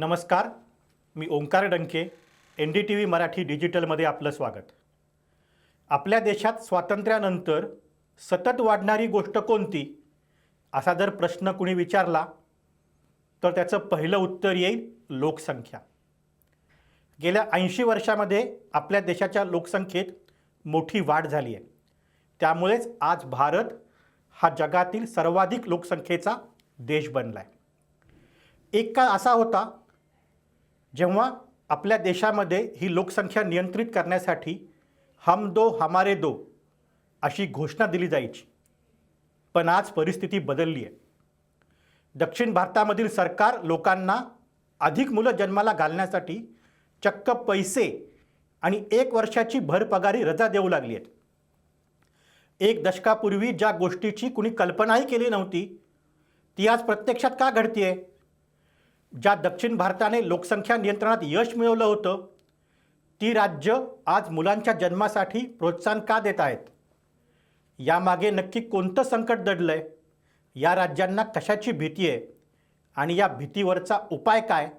नमस्कार, मी ओंकार डंके, NDTV मराठी डिजिटलमध्ये आपलं स्वागत. आपल्या देशात स्वातंत्र्यानंतर सतत वाढणारी गोष्ट कोणती असा जर प्रश्न कुणी विचारला तर त्याचं पहिलं उत्तर येईल लोकसंख्या. गेल्या 80 वर्षामध्ये आपल्या देशाच्या लोकसंख्येत मोठी वाढ झाली आहे. त्यामुळेच आज भारत हा जगातील सर्वाधिक लोकसंख्येचा देश बनला आहे. एक काळ असा होता जेव्हा आपल्या देशामध्ये ही लोकसंख्या नियंत्रित करण्यासाठी हम दो हमारे दो अशी घोषणा दिली जायची. पण आज परिस्थिती बदलली आहे. दक्षिण भारतामधील सरकार लोकांना अधिक मुलं जन्माला घालण्यासाठी चक्क पैसे आणि 1 वर्षाची भरपगारी रजा देऊ लागली आहेत. 1 दशकापूर्वी ज्या गोष्टीची कुणी कल्पनाही केली नव्हती ती आज प्रत्यक्षात का घडतेय? ज्या दक्षिण भारताने लोकसंख्या नियंत्रणात यश मिळवलं होतं ती राज्य आज मुलांच्या जन्मासाठी प्रोत्साहन का देत आहेत? यामागे नक्की कोणतं संकट दडलंय? या राज्यांना कशाची भीती आहे आणि या भीतीवरचा उपाय काय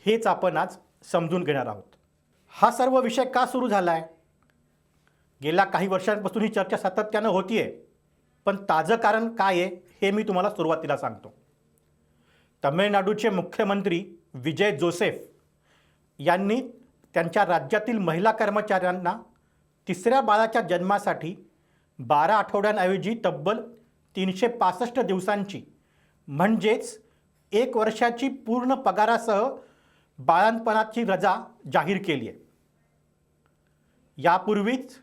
हेच आपण आज समजून घेणार आहोत. हा सर्व विषय का सुरू झाला आहे? गेल्या काही वर्षांपासून ही चर्चा सातत्यानं होतीये, पण ताजं कारण काय आहे हे मी तुम्हाला सुरुवातीला सांगतो. तमिळनाडूचे मुख्यमंत्री विजय जोसेफ यांनी त्यांच्या राज्यातील महिला कर्मचाऱ्यांना 3ऱ्या बाळाच्या जन्मासाठी 12 आठवड्यांऐवजी तब्बल 365 दिवसांची म्हणजेच 1 वर्षाची पूर्ण पगारासह बाळंतपणाची रजा जाहीर केली आहे. यापूर्वीच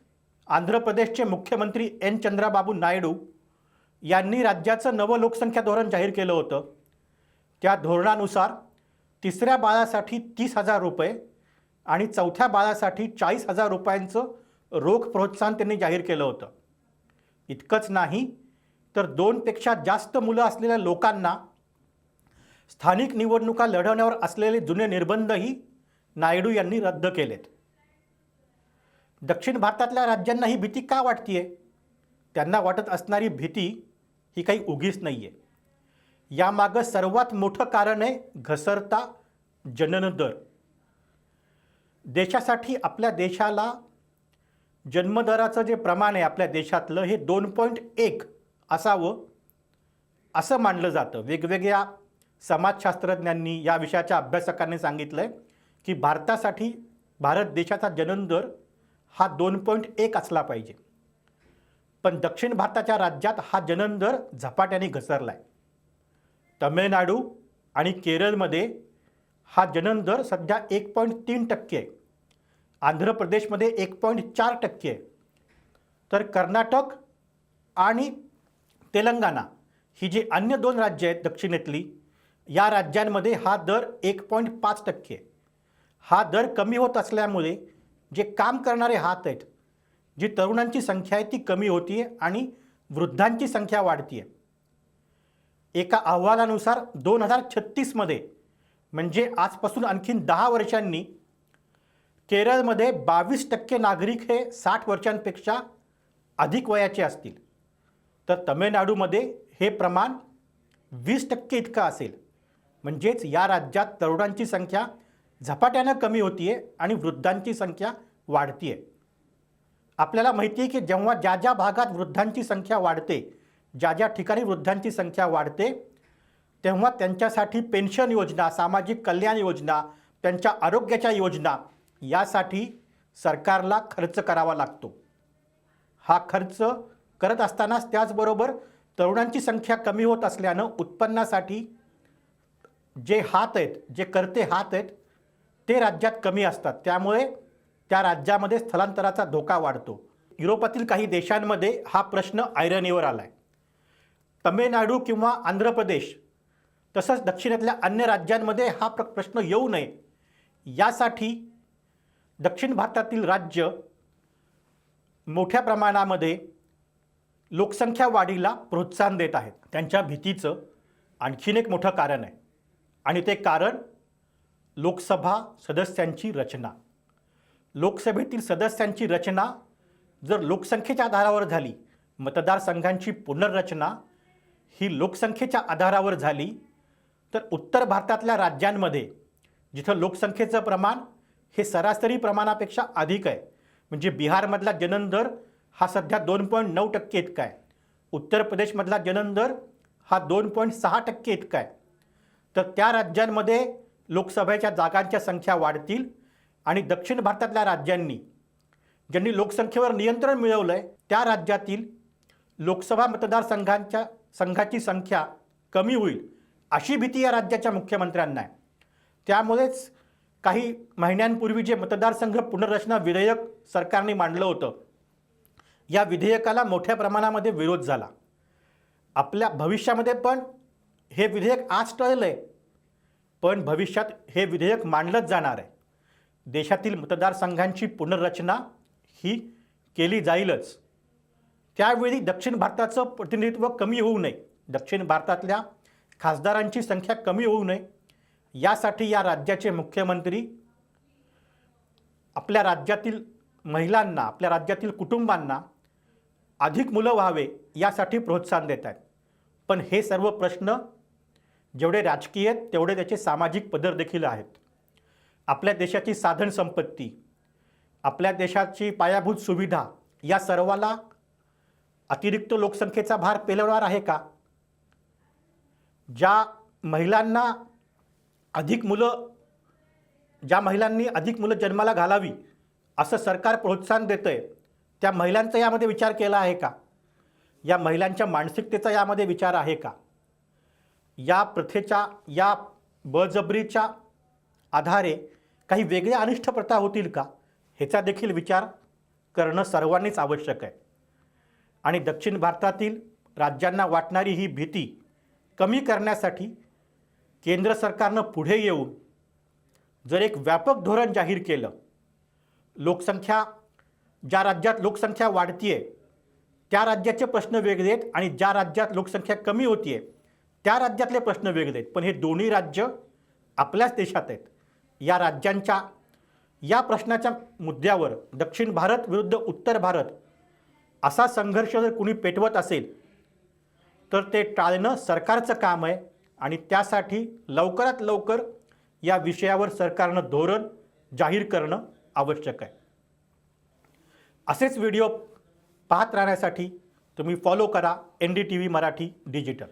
आंध्र प्रदेशचे मुख्यमंत्री एन चंद्राबाबू नायडू यांनी राज्याचं नवं लोकसंख्या धोरण जाहीर केलं होतं. त्या धोरणानुसार 3ऱ्या बाळासाठी 30,000 रुपये आणि 4थ्या बाळासाठी 40,000 रुपयांचं रोख प्रोत्साहन त्यांनी जाहीर केलं होतं. इतकंच नाही तर 2पेक्षा जास्त मुलं असलेल्या लोकांना स्थानिक निवडणुका लढवण्यावर असलेले जुने निर्बंधही नायडू यांनी रद्द केलेत. दक्षिण भारतातल्या राज्यांना ही भीती का वाटतेय? त्यांना वाटत असणारी भीती ही काही उगीच नाही आहे. यामागं सर्वात मोठं कारण आहे घसरता जनन दर. देशासाठी आपल्या देशाला जन्मदराचं जे प्रमाण आहे आपल्या देशातलं हे 2.1 असावं असं मानलं जातं. वेगवेगळ्या समाजशास्त्रज्ञांनी या विषयाच्या अभ्यासकांनी सांगितलं आहे की भारत देशाचा जनन दर हा 2.1 असला पाहिजे. पण दक्षिण भारताच्या राज्यात हा जनन दर झपाट्याने घसरला आहे. तमिळनाडू आणि केरळमध्ये हा जनन दर सध्या 1.3% आहे. आंध्र प्रदेशमध्ये 1.4% आहे. तर कर्नाटक आणि तेलंगणा ही जी अन्य 2 राज्य आहेत दक्षिणेतली या राज्यांमध्ये हा दर 1.5% आहे. हा दर कमी होत असल्यामुळे जे काम करणारे हात आहेत, जी तरुणांची संख्या आहे ती कमी होतीये आणि वृद्धांची संख्या वाढतीये. एका अहवालानुसार 2036 म्हणजे आजपासून आणखीन 10 वर्षांनी केरळमध्ये 22% नागरिक हे 60 वर्षांपेक्षा अधिक वयाचे असतील. तर तमिळनाडूमध्ये हे प्रमाण 20% इतकं असेल. म्हणजेच या राज्यात तरुणांची संख्या झपाट्यानं कमी होतीये आणि वृद्धांची संख्या वाढतीये. आपल्याला माहिती आहे की जेव्हा ज्या ज्या भागात वृद्धांची संख्या वाढते, ज्या ज्या ठिकाणी वृद्धांची संख्या वाढते तेव्हा त्यांच्यासाठी पेन्शन योजना, सामाजिक कल्याण योजना, त्यांच्या आरोग्याच्या योजना यासाठी सरकारला खर्च करावा लागतो. हा खर्च करत असतानाच त्याचबरोबर तरुणांची संख्या कमी होत असल्यानं उत्पन्नासाठी जे हात आहेत, जे करते हात आहेत ते राज्यात कमी असतात. त्यामुळे त्या राज्यामध्ये स्थलांतराचा धोका वाढतो. युरोपातील काही देशांमध्ये हा प्रश्न ऐरणीवर आला आहे. तमिळनाडू किंवा आंध्र प्रदेश तसंच दक्षिणेतल्या अन्य राज्यांमध्ये हा प्रश्न येऊ नये यासाठी दक्षिण भारतातील राज्य मोठ्या प्रमाणामध्ये लोकसंख्या वाढीला प्रोत्साहन देत आहेत. त्यांच्या भीतीचं आणखीन एक मोठं कारण आहे आणि ते कारण लोकसभा सदस्यांची रचना. लोकसभेतील सदस्यांची रचना जर लोकसंख्येच्या आधारावर झाली, मतदारसंघांची पुनर्रचना ही लोकसंख्येच्या आधारावर झाली तर उत्तर भारतातल्या राज्यांमध्ये जिथं लोकसंख्येचं प्रमाण हे सरासरी प्रमाणापेक्षा अधिक आहे. म्हणजे बिहारमधला जनन दर हा सध्या 2.9% इतका आहे. उत्तर प्रदेशमधला जनन दर हा 2.6% इतका आहे. तर त्या राज्यांमध्ये लोकसभेच्या जागांच्या संख्या वाढतील आणि दक्षिण भारतातल्या राज्यांनी ज्यांनी लोकसंख्येवर नियंत्रण मिळवलं आहे त्या राज्यातील लोकसभा संघाची संख्या कमी होईल अशी भीती या राज्याच्या मुख्यमंत्र्यांना आहे. त्यामुळेच काही महिन्यांपूर्वी जे मतदारसंघ पुनर्रचना विधेयक सरकारने मांडलं होतं, या विधेयकाला मोठ्या प्रमाणामध्ये विरोध झाला. आपल्या भविष्यामध्ये पण हे विधेयक आज टळलं आहे, पण भविष्यात हे विधेयक मांडलंच जाणार आहे. देशातील मतदारसंघांची पुनर्रचना ही केली जाईलच. त्यावेळी दक्षिण भारताचं प्रतिनिधित्व कमी होऊ नये, दक्षिण भारतातल्या खासदारांची संख्या कमी होऊ नये, यासाठी या राज्याचे मुख्यमंत्री आपल्या राज्यातील महिलांना, आपल्या राज्यातील कुटुंबांना अधिक मुलं व्हावे यासाठी प्रोत्साहन देत आहेत. पण हे सर्व प्रश्न जेवढे राजकीय आहेत तेवढे त्याचे सामाजिक पदर देखील आहेत. आपल्या देशाची साधन संपत्ती, आपल्या देशाची पायाभूत सुविधा या सर्वाला अतिरिक्त लोकसंख्येचा भार पेलवणार आहे का? ज्या महिलांनी अधिक मुलं जन्माला घालावी असं सरकार प्रोत्साहन देतंय, त्या महिलांचा यामध्ये विचार केला आहे का? या महिलांच्या मानसिकतेचा यामध्ये विचार आहे का? या प्रथेच्या, या बळजबरीच्या आधारे काही वेगळ्या अनिष्ट प्रथा होतील का, ह्याचा देखील विचार करणं सर्वांनीच आवश्यक आहे. आणि दक्षिण भारतातील राज्यांना वाटणारी ही भीती कमी करण्यासाठी केंद्र सरकारनं पुढे येऊन जर एक व्यापक धोरण जाहीर केलं, ज्या राज्यात लोकसंख्या वाढतीये त्या राज्याचे प्रश्न वेगळे आहेत आणि ज्या राज्यात लोकसंख्या कमी होतीये त्या राज्यातले प्रश्न वेगळे आहेत, पण हे दोन्ही राज्य आपल्याच देशात आहेत. या राज्यांच्या या प्रश्नाच्या मुद्द्यावर दक्षिण भारत विरुद्ध उत्तर भारत असा संघर्ष जर कुणी पेटवत असेल तर ते टाळणं सरकारचं काम आहे आणि त्यासाठी लवकरात लवकर या विषयावर सरकारनं धोरण जाहीर करणं आवश्यक आहे. असेच व्हिडिओ पाहत राहण्यासाठी तुम्ही फॉलो करा NDTV मराठी डिजिटल.